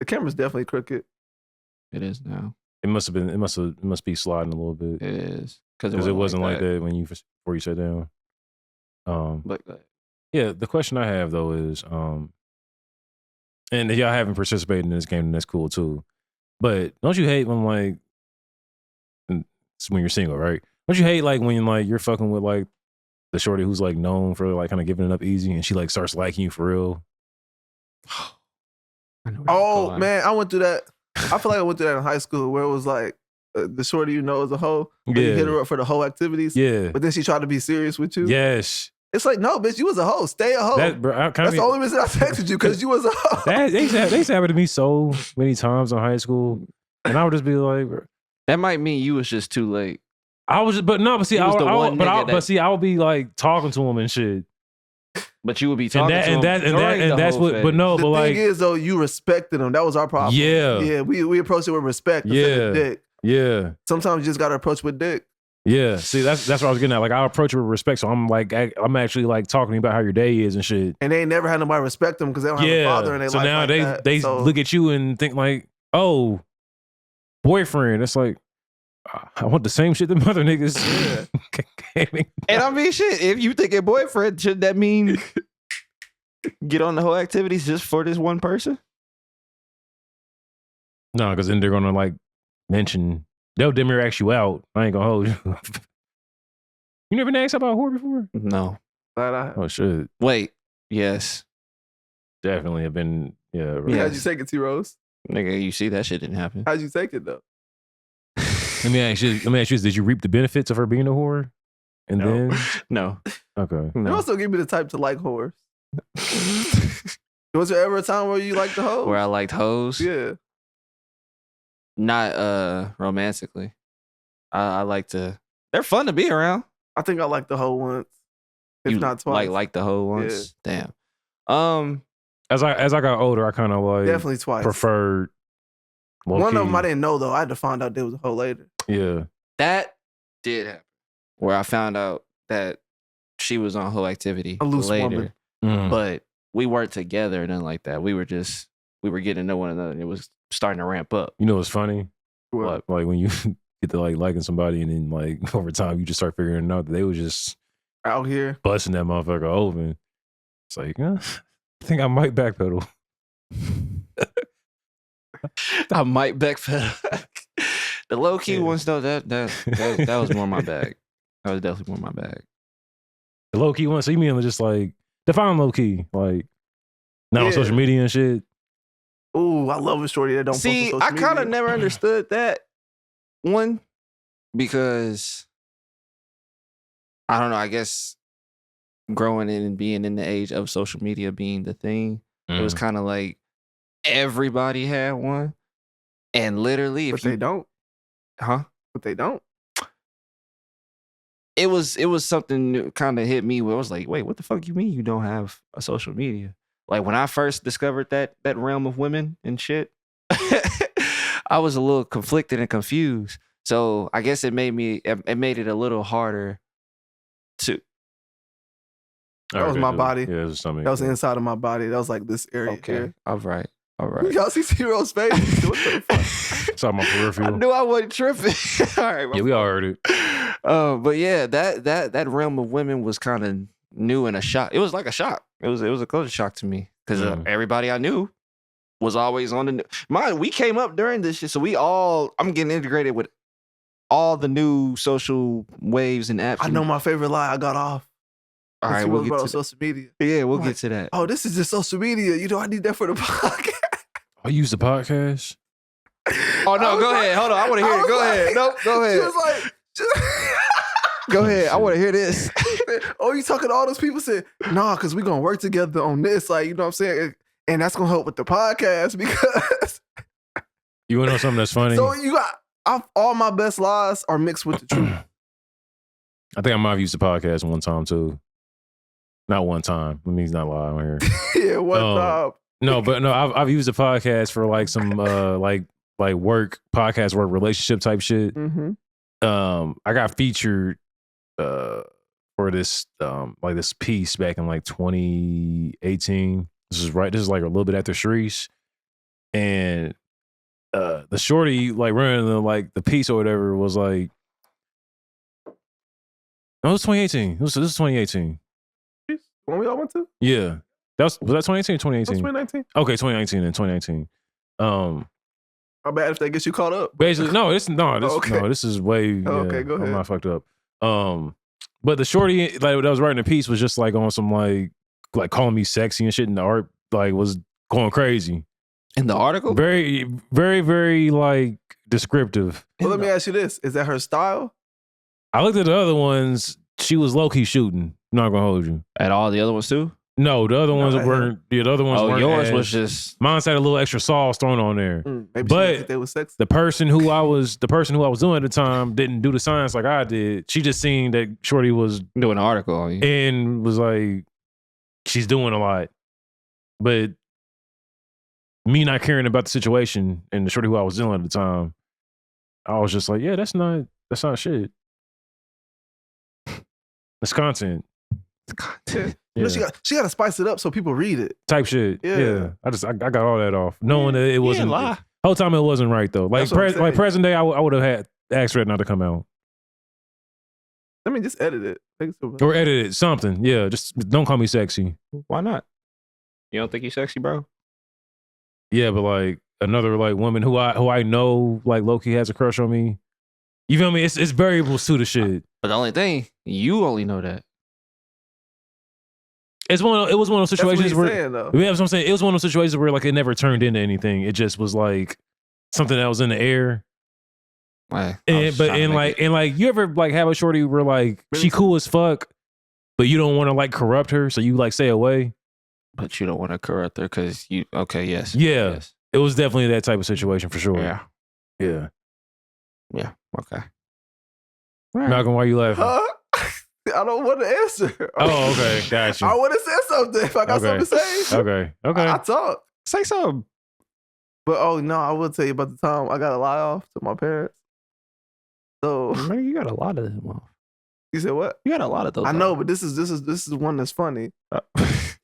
The camera's definitely crooked. It is now. It must be sliding a little bit. It is Because it wasn't like that when before you sat down. But Yeah, the question I have though is, and y'all haven't participated in this game, and that's cool too. But don't you hate when like, it's when you're single, right? Don't you hate like when like you're fucking with like the shorty who's like known for like kind of giving it up easy, and she like starts liking you for real? I know where you're Oh going. man, I went through that. I feel like I went through that in high school where it was like the shorty you know is a hoe. But you Yeah. hit her up for the hoe activities. Yeah. But then she tried to be serious with you. Yes. It's like, no, bitch, you was a hoe. Stay a hoe. That, bro, That's the only reason I texted you, because you was a hoe. they used to happen to me so many times in high school, and I would just be like, bro, That might mean you was just too late. I was just, but no, but see, He was the one nigga that- I would be like talking to him and shit, But you would be and talking to him during the that's whole what. But phase. no, The but thing like, is, though, you respected them. That was our problem. Yeah. Yeah, we approached it with respect instead Yeah. of dick. yeah, Sometimes you just got to approach with dick. yeah. See, that's what I was getting at. Like, I approach it with respect, so I'm like, I'm actually like talking to you about how your day is and shit. And they ain't never had nobody respect them because they don't have a father in Yeah. their So life now like they that. they So, look at you and think like, oh, boyfriend. It's like, I want the same shit that mother niggas. And I mean, shit, if you think a boyfriend, should that mean get on the whole activities just for this one person? No, because then they're gonna like mention they'll damn near ask you out. I ain't gonna hold you. You never been asked about a whore before? No. glad I- Oh shit, Wait. Yes. definitely have been. Yeah, right. Yeah. How'd you take it, T-Rose? Nigga, you see that shit didn't happen. How'd you take it, though? Let me ask you. This: did you reap the benefits of her being a whore? And No. then No. okay, You No. also give me the type to like whores. Was there ever a time where you liked the hoe? Where I liked hoes. Yeah. Not romantically. I like to They're fun to be around. I think I like the whole once, if not twice. Like the whole ones. Damn. As I got older, I kind of like Definitely twice. preferred. One of them I didn't know though. I had to find out there was a hoe later. Yeah. That did happen. Where I found out that she was on whole activity A loose later. woman. Mm. But we weren't together or nothing like that. We were getting to know one another and it was starting to ramp up. You know what's funny? What? Like when you get to like liking somebody and then like over time you just start figuring out that they was just Out here. busting that motherfucker open. It's like, I think I might backpedal. I might backpedal. The low key ones though, that was more my bag. That was definitely more my bag. The low key one. So you mean just like define low key, like not on social media and shit. Ooh, I love a shorty that don't See, post on I social kind of media. never understood that one because I don't know. I guess growing in and being in the age of social media being the thing, it was kind of like everybody had one, and literally, But they don't. huh? But they don't. It was something kind of hit me where I was like, wait, what the fuck you mean you don't have a social media? Like when I first discovered that realm of women and shit, I was a little conflicted and confused. So I guess it made it a little harder to. That was my body. Yeah, it was something. That was the inside of my body. That was like this area. Okay, Here. all right. Y'all see Zero's face? What the fuck? It's on my I peripheral. knew I wasn't tripping. All right, Yeah, we all heard it. but yeah, that realm of women was kind of new and a shock. It was like a shock. It was a culture shock to me because everybody I knew was always on the new. Mine, we came up during this shit, so I'm getting integrated with all the new social waves and apps. I know my favorite lie. I got off. All right, we'll we'll get to social media. Yeah, we'll I'm get like, to that. Oh, this is just social media. You know, I need that for the podcast. I use the podcast. Oh no, go ahead. Hold on, I want to hear it. Go ahead. Nope, go ahead. She was like, Go ahead. I want to hear this. oh, you talking to all those people? Said, nah, because we're going to work together on this. Like, you know what I'm saying? And that's going to help with the podcast because. You want to know something that's funny? So you got, all my best lies are mixed with the truth. I think I might have used the podcast one time too. Not one time. Let me not lie on here. Yeah, one time. No, I've used the podcast for like some like work, podcast work, relationship type shit. Mm-hmm. I got featured for this like this piece back in like 2018. This is like a little bit after Shreese. And the shorty like running the piece or whatever was like, no, it was 2018. This is 2018. When we all went to? Yeah. Was that 2018 or 2018? That's 2019. Okay, 2019 and 2019. How bad if that gets you caught up? Basically, this is way. Okay, go ahead. I'm not fucked up. But the shorty like that was writing the piece was just like on some like calling me sexy and shit, and the art like was going crazy. In the article? Very, very, very like descriptive. Well, let me ask you this: is that her style? I looked at the other ones. She was low key shooting. I'm not gonna hold you. At all the other ones too? No, the other ones weren't. Yeah, the other ones weren't. Yours was just. Mine's had a little extra sauce thrown on there. Maybe But she think they was sexy. the person who I was doing at the time didn't do the science like I did. She just seen that shorty was doing an article on you and was like, she's doing a lot. But me not caring about the situation and the shorty who I was dealing at the time, I was just like, yeah, that's not shit. It's content. You know, she got to spice it up so people read it. Type shit. Yeah. I got all that off. Knowing that it wasn't. lie. Whole time it wasn't right though. Like That's what I'm saying. present day, I would have had asked for it not to come out. I mean, just edit it. Make it so- Or edit it, something. Yeah, just don't call me sexy. Why not? You don't think you sexy, bro? Yeah, but like another like woman who I know like low-key has a crush on me. You feel me? It's variables to the shit. But the only thing, you only know that. It was one of those That's what situations he's where saying, though. yeah, that's what I'm saying. It was one of those situations where like it never turned into anything. It just was like something that was in the air. Like, And you ever like have a shorty where like she cool as fuck, but you don't want to like corrupt her, so you like stay away. But you don't want to corrupt her because you. Okay, yes. Yeah, Yes. it was definitely that type of situation for sure. Yeah. Yeah. Yeah. Okay. Malcolm, why you laughing? Huh? I don't want to answer. Oh, okay, gotcha. I want to say something if I got Okay. something to say. Okay, okay. I talk. Say something. But oh no, I will tell you about the time I got a lie off to my parents. So Man, you got a lot of them off. you said what? You got a lot of those. I know, but this is one that's funny. At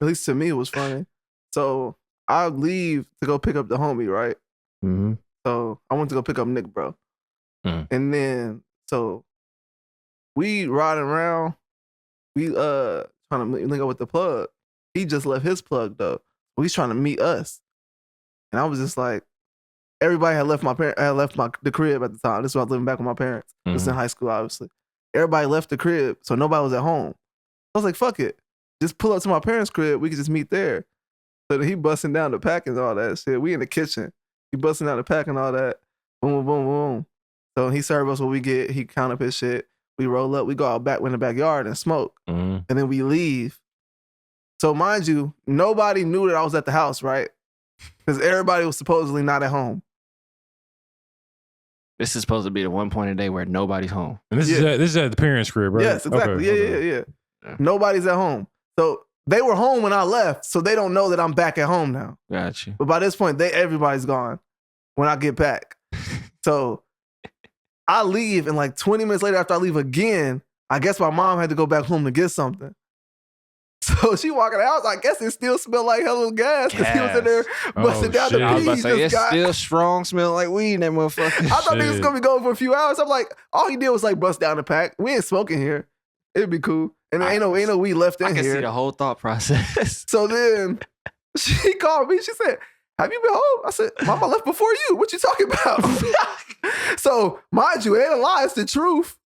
least to me, it was funny. So I leave to go pick up the homie, right? Mm-hmm. So I went to go pick up Nick, bro. And then so we riding around. We trying to link up with the plug. He just left his plug though. He's trying to meet us. And I was just like, everybody had left the crib at the time. This was living back with my parents. This was in high school, obviously. Everybody left the crib, so nobody was at home. I was like, fuck it. Just pull up to my parents' crib. We could just meet there. So then he busting down the pack and all that shit. We in the kitchen. He busting down the pack and all that. Boom, boom, boom. So he served us what we get. He count up his shit. We roll up. We go out back in the backyard and smoke. And then we leave. So mind you, nobody knew that I was at the house, right? Because everybody was supposedly not at home. This is supposed to be the one point a day where nobody's home. And this is at the parents' crib, right? Yes, exactly. Okay, Yeah. Nobody's at home. So they were home when I left, so they don't know that I'm back at home now. Gotcha. But by this point, everybody's gone when I get back. So I leave, and like 20 minutes later after I leave again, I guess my mom had to go back home to get something. So she walking out the house. I guess it still smelled like hella gas because he was in there busting down the I was about to peas. say, it's still strong, smell like weed in that motherfucker. I thought niggas was gonna be going for a few hours. I'm like, all he did was like bust down the pack. We ain't smoking here. It'd be cool. And ain't no weed left in I here. can see the whole thought process. So then she called me. She said, have you been home? I said, Mama left before you. What you talking about? So mind you, it ain't a lie. It's the truth.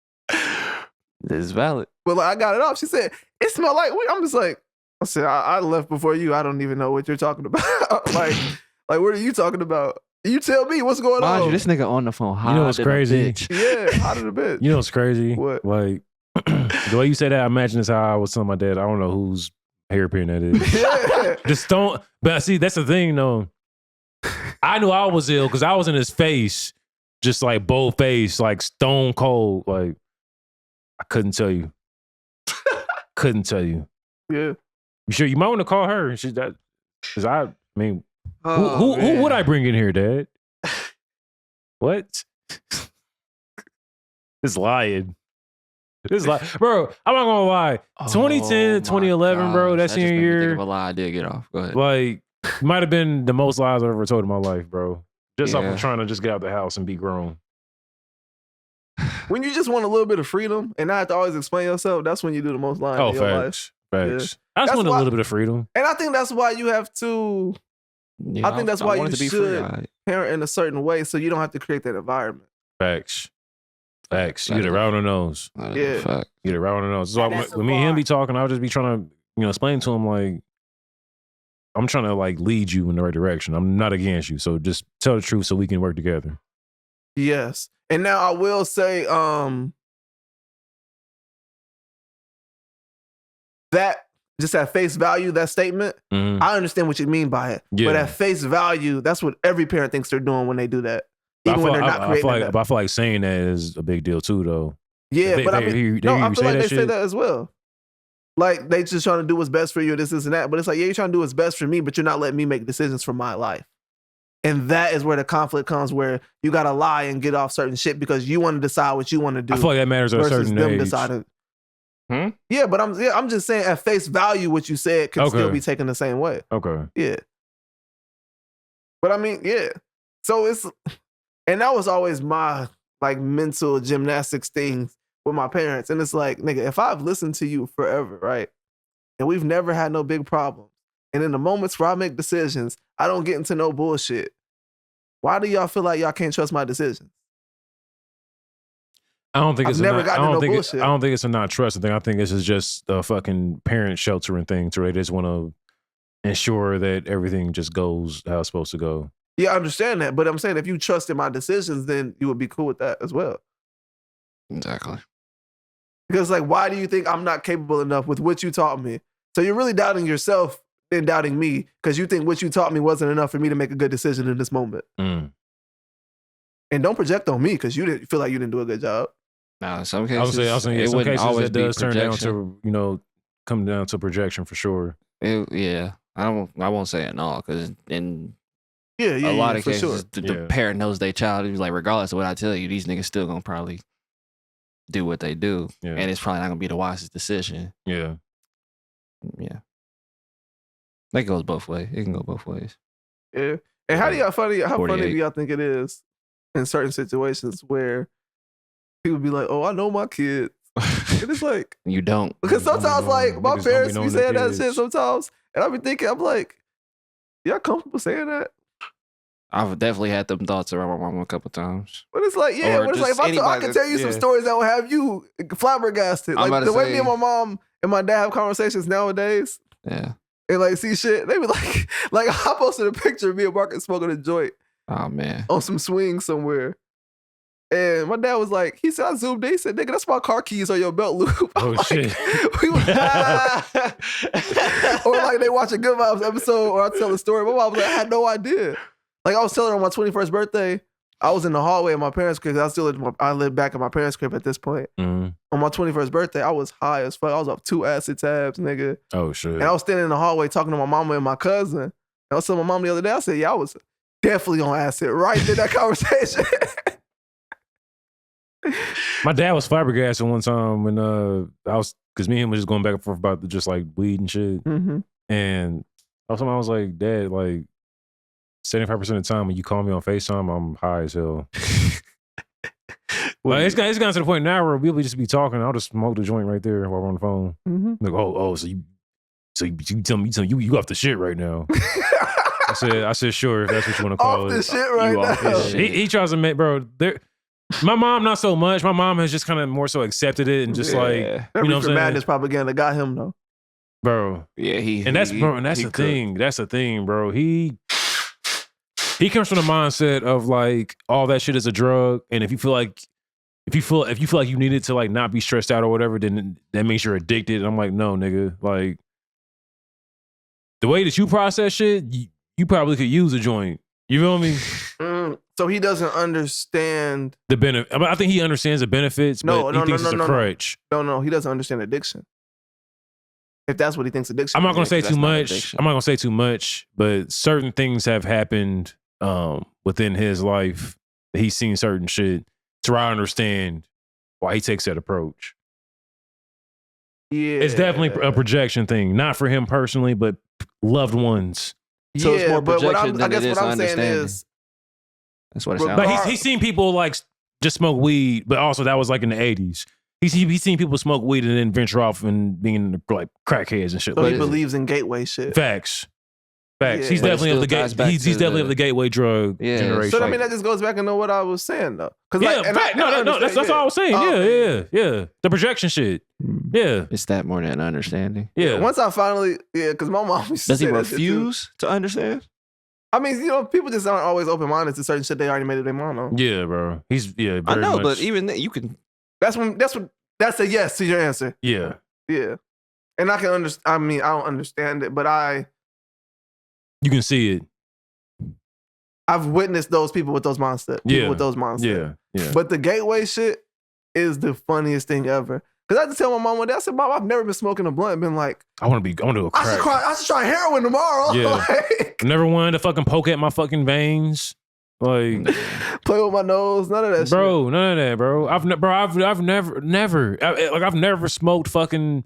This is valid. But like, I got it off. She said, it smelled like weed. I'm just like, I said, I left before you. I don't even know what you're talking about. like, what are you talking about? You tell me what's going Mind on. you, this nigga on the phone. You know what's crazy? Yeah, hot in the bitch. You know what's crazy? What? Like, the way you say that, I imagine it's how I was telling my dad, I don't know whose hairpin that is. Yeah. Just don't. But see, that's the thing, though. I knew I was ill because I was in his face, just like bold face, like stone cold. Like, I couldn't tell you. Couldn't tell you. Yeah. You sure you might want to call her? Because I mean, Oh, who would I bring in here, Dad? What? This lying. Bro, I'm not gonna lie. 2010, 2011, bro, that senior year. Think of a lie I did get off. Go ahead. Like, might have been the most lies I've ever told in my life, bro. Just off Yeah. of trying to just get out the house and be grown. When you just want a little bit of freedom and not have to always explain yourself, that's when you do the most lying Oh, in your life. facts. Facts. I just That's want a why- little bit of freedom. And I think that's why you have to Yeah, I think that's why want you it to be should- free. Alright. parent in a certain way so you don't have to create that environment. Facts. Facts. You get it right on the nose. That is Yeah. a fact. You get it right on the nose. So That's the when me and him bar. be talking, I'll just be trying to, explain to him like, I'm trying to like lead you in the right direction. I'm not against you. So just tell the truth so we can work together. Yes. And now I will say, that just at face value, that statement, Mhm. I understand what you mean by it. Yeah. But at face value, that's what every parent thinks they're doing when they do that. But Even when they're not I creating feel like, that. but I feel like saying that is a big deal too, though. Yeah, but I mean, they no, I hear feel you like say they that say shit. that as well. Like they just trying to do what's best for you, this and that. But it's like, yeah, you're trying to do what's best for me, but you're not letting me make decisions for my life. And that is where the conflict comes, where you gotta lie and get off certain shit because you want to decide what you want to do I feel like that matters at a versus certain them age. deciding. Hmm? Yeah, but I'm just saying at face value, what you said can still Okay. be taken the same way. Okay. Yeah. But I mean, yeah. So and that was always my like mental gymnastics thing with my parents. And it's like, nigga, if I've listened to you forever, right? And we've never had no big problems. And in the moments where I make decisions, I don't get into no bullshit. Why do y'all feel like y'all can't trust my decisions? I don't think I've it's never a not, gotten I to don't no think bullshit. I don't think it's a not trust thing. I think this is just a fucking parent sheltering thing. So they just want to ensure that everything just goes how it's supposed to go. Yeah, I understand that. But I'm saying if you trusted my decisions, then you would be cool with that as well. Exactly. Because like, why do you think I'm not capable enough with what you taught me? So you're really doubting yourself and doubting me because you think what you taught me wasn't enough for me to make a good decision in this moment. Mm. And don't project on me because you didn't feel like you didn't do a good job. Now, in some I was cases, saying, yeah, it some wouldn't cases always it be does turn down projection. to, come down to projection for sure. Yeah, I won't say it all because in Yeah, a lot of for cases, sure. the parent knows their child. He's like, regardless of what I tell you, these niggas still gonna probably do what they do, Yeah. and it's probably not gonna be the wisest decision. Yeah. Yeah, that goes both ways. It can go both ways. Yeah. And how funny 48. do y'all think it is in certain situations where people be like, "Oh, I know my kids," and it's like You don't. because sometimes like my niggas don't be parents be knowing their saying that kids. shit sometimes, and I be thinking, I'm like, y'all comfortable saying that? I've definitely had them thoughts around my mom a couple times. But it's like, yeah, Or but it's like if just I anybody can tell you some yeah. stories that will have you flabbergasted. I'm Like about the to way say- me and my mom and my dad have conversations nowadays Yeah. and like see shit, they be like, like I posted a picture of me and Marcus smoking a joint Oh man. on some swing somewhere. And my dad was like, he said, I zoomed in. He said, nigga, that's my car keys on your belt loop. I'm Oh, like, shit. We was, or like they watch a Good Vibes episode or I tell a story. My mom was like, I had no idea. Like I was telling her on my 21st birthday, I was in the hallway of my parents' crib. I lived back at my parents' crib at this point. Mhm. On my 21st birthday, I was high as fuck. I was off 2 acid tabs, nigga. Oh shit. And I was standing in the hallway talking to my mama and my cousin. And I was telling my mom the other day, I said, yeah, I was definitely on acid right in that conversation. My dad was flabbergasted one time when I was because me and him was just going back and forth about just like weed and shit. Mm-hmm. And I was like, Dad, like 75% of the time when you call me on FaceTime, I'm high as hell. Like it's gotten to the point now where we'll just be talking. I'll just smoke the joint right there while we're on the phone. Mm-hmm. Like, so you tell me you off the shit right now. I said sure if that's what you want to call Off it. the shit right You off now. this shit. He tries to make my mom not so much. My mom has just kind of more so accepted it and just like Yeah. That you know what I'm Reefer saying? Madness propaganda got him though. Bro. Yeah, That's he the cooked. thing. That's the thing, bro. He comes from the mindset of like all that shit is a drug, and if you feel like you need it to like not be stressed out or whatever, then that means you're addicted. And I'm like, no, nigga. Like the way that you process shit, you probably could use a joint. You feel me? So he doesn't understand. The benefit. I think he understands the benefits, but he thinks it's a crutch. No, he doesn't understand addiction. If that's what he thinks addiction I'm not is. gonna say that's too not much. addiction. I'm not gonna say too much, but certain things have happened within his life that he's seen certain shit to where I understand why he takes that approach. Yeah. It's definitely a projection thing, not for him personally, but loved ones. So it's more but what projection I than guess it is what I'm saying understanding. is That's what it But- sounds But like. he's seen people like just smoke weed, but also that was like in the 80s. He's seen people smoke weed and then venture off and being like crackheads and shit. so like he that. believes in gateway shit. Facts. Yeah. He's But it definitely of the still ties back he's to definitely of the- the gateway drug Yeah, generation. So I mean that just goes back into what I was saying though. Yeah, that's all I was saying. Yeah. The projection shit. Yeah. It's that more than understanding. Yeah. Once I finally, because my mom used to Does he say that shit too. refuse to understand? I mean, people just aren't always open minded to certain shit they already made up their mind on. Yeah, bro. He's very I know, much, but even then, you can. That's a yes to your answer. yeah. Yeah, and I can understand. I mean, I don't understand it, but You can see it. I've witnessed those people with those mindsets. Yeah. With those mindsets. Yeah. But the gateway shit is the funniest thing ever. Because I had to tell my mom one day, I said, Mom, I've never been smoking a blunt and been like, I want to do a crack. I should try heroin tomorrow. Yeah. Like, Never wanted to fucking poke at my fucking veins. Like, play with my nose, none of that shit. bro, none of that, bro. I've never smoked fucking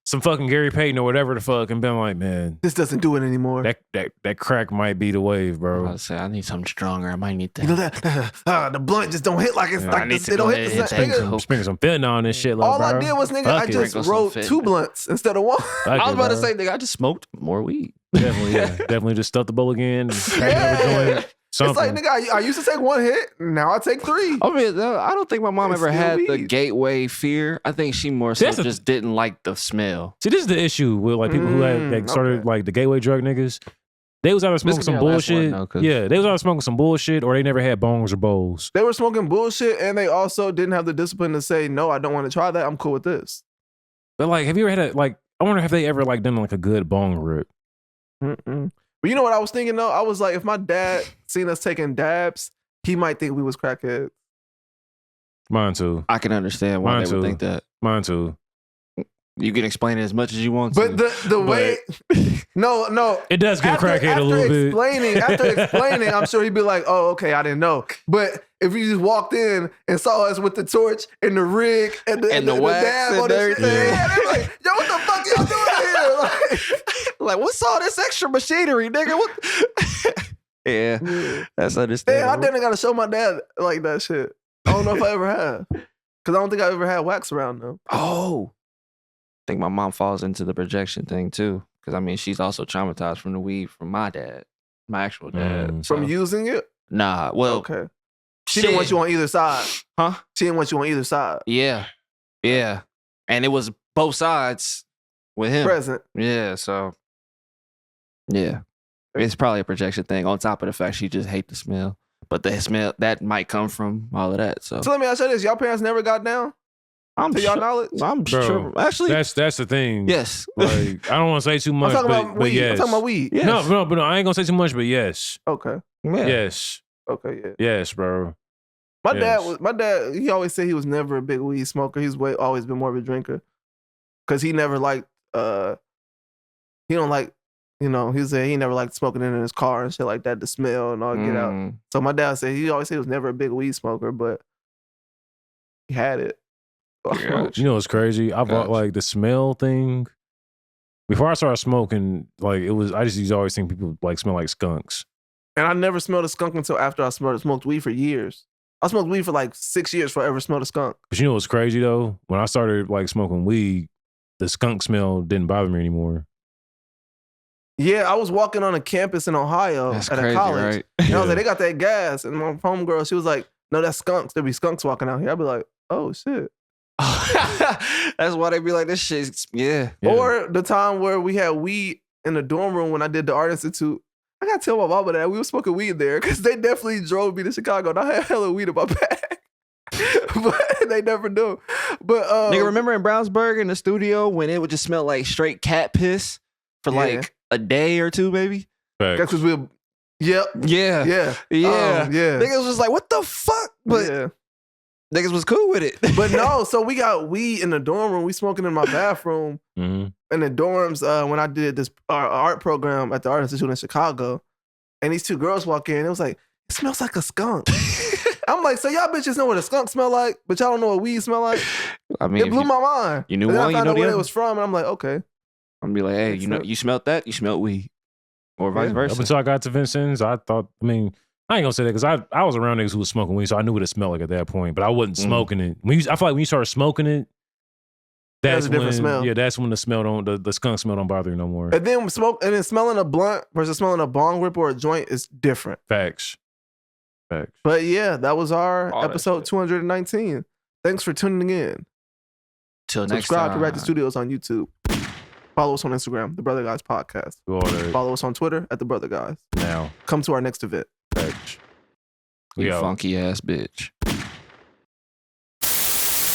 some fucking Gary Payton or whatever the fuck and been like, man, This doesn't do it anymore. that crack might be the wave, bro. I say I need something stronger. I might need that. You know that the blunt just don't hit like it's Yeah. like I need this, to it don't go hit ahead the and same. take Nigga, Sprinkle some fentanyl on this shit, all bro. I did was, nigga, Fuck I it. just Sprinkle some wrote fentanyl. 2 blunts instead of 1. Fuck I was it, about to bro. say, nigga, I just smoked more weed. Definitely just stuff the bowl again. And pack another joint, It's like, something. nigga, I used to take 1 hit, now I take 3. I mean, I don't think my mom It's ever still had the weed. gateway fear. I think she more See, so that's the- just didn't like the smell. See, this is the issue with like people who had like started okay. like the gateway drug niggas. They was either smoking could be some our last one, bullshit. though, 'cause- Yeah, they was either smoking some bullshit or they never had bongs or bowls. They were smoking bullshit and they also didn't have the discipline to say, no, I don't want to try that. I'm cool with this. But like, have you ever had I wonder if they ever like done like a good bong rip. Mm-mm. But you know what I was thinking though? I was like, if my dad seen us taking dabs, he might think we was crackheads. Mine too. I can understand why Mine they would too. think that. Mine too. You can explain it as much as you want But to. the way, no, It does give a crackhead a little bit. After explaining, I'm sure he'd be like, "Oh, okay, I didn't know." But if you just walked in and saw us with the torch and the rig and the wax dab and on the shit, everything. yeah, they're like, "Yo, what the fuck y'all doing here?" Like, what's all this extra machinery, nigga? What? Yeah, Like, that's damn, I understandable. didn't gotta show my dad like that shit. I don't know if I ever have, because I don't think I ever had wax around them. Oh, I think my mom falls into the projection thing too. Because I mean, she's also traumatized from the weed from my dad, my actual dad. Mm. So- From using it, Nah, well, okay. She didn't want you on either side. Huh? She didn't want you on either side. Yeah, and it was both sides with him. Present. Yeah, so yeah, it's probably a projection thing. On top of the fact she just hate the smell, but the smell that might come from all of that. So So let me ask you this: y'all parents never got down I'm to y'all sure, knowledge? I'm Bro, sure. Actually, That's the thing. yes. Like, I don't want to say too I'm much, talking but, about but weed. yes. I'm talking about weed. Yes. No, I ain't gonna say too much, but yes. Okay. Yeah. Yes. Okay. Yeah. Yes, bro. My Yes. dad. He always said he was never a big weed smoker. He's always been more of a drinker, because he never liked. He don't like. You know, he said he never liked smoking in his car and shit like that. The smell and all get out. Mm. So my dad said he always said he was never a big weed smoker, but he had it. Yeah. You know what's crazy? I bought Gotcha. like the smell thing. Before I started smoking, like I just used to always think people like smell like skunks. And I never smelled a skunk until after I smoked weed for years. I smoked weed for like 6 years before I ever smelled a skunk. But you know what's crazy though? When I started like smoking weed, the skunk smell didn't bother me anymore. Yeah, I was walking on a campus in Ohio That's at crazy, a college. right? And I was Yeah. like, they got that gas. And my homegirl, she was like, no, that's skunks. There be skunks walking out here. I'd be like, oh, shit. That's why they be like, this shit's, yeah. Yeah. Or the time where we had weed in the dorm room when I did the Art Institute. I got to tell my mama that we were smoking weed there because they definitely drove me to Chicago and I had hella weed in my bag. But they never do. But Nigga, remember in Brownsburg in the studio when it would just smell like straight cat piss for Yeah. like a day or two, maybe? Facts. that's because we're, yep, Yeah. yeah. Yeah. Yeah. Niggas was like, what the fuck? But yeah. niggas was cool with it. But no, so we got weed in the dorm room. We smoking in my bathroom hmm in the dorms when I did this art program at the Art Institute in Chicago. And these two girls walk in. It was like, it smells like a skunk. I'm like, so y'all bitches know what a skunk smell like, but y'all don't know what weed smell like? I mean, It blew my mind. you knew And then one, I you found know out the where other. it was from, and I'm like, okay. I'm gonna be like, hey, Makes you know, sense. you smelled that? You smelled weed. Or vice Yeah. versa. Up until I got to Vincent's, I thought, I mean, I ain't gonna say that because I was around niggas who was smoking weed, so I knew what it smelled like at that point, but I wasn't smoking it. I feel like when you started smoking it, That's that's a different when, smell. yeah, that's when the smell the skunk smell don't bother you no more. And then smelling a blunt versus smelling a bong rip or a joint is different. Facts. But yeah, that was our All that episode shit. 219. Thanks for tuning in. Till next Subscribe time. to Ratchet Studios on YouTube. Follow us on Instagram, The Brother Guys Podcast. Do all that Follow us on Twitter at The Brother Guys. now. Come to our next event. Facts. You We out. funky ass bitch.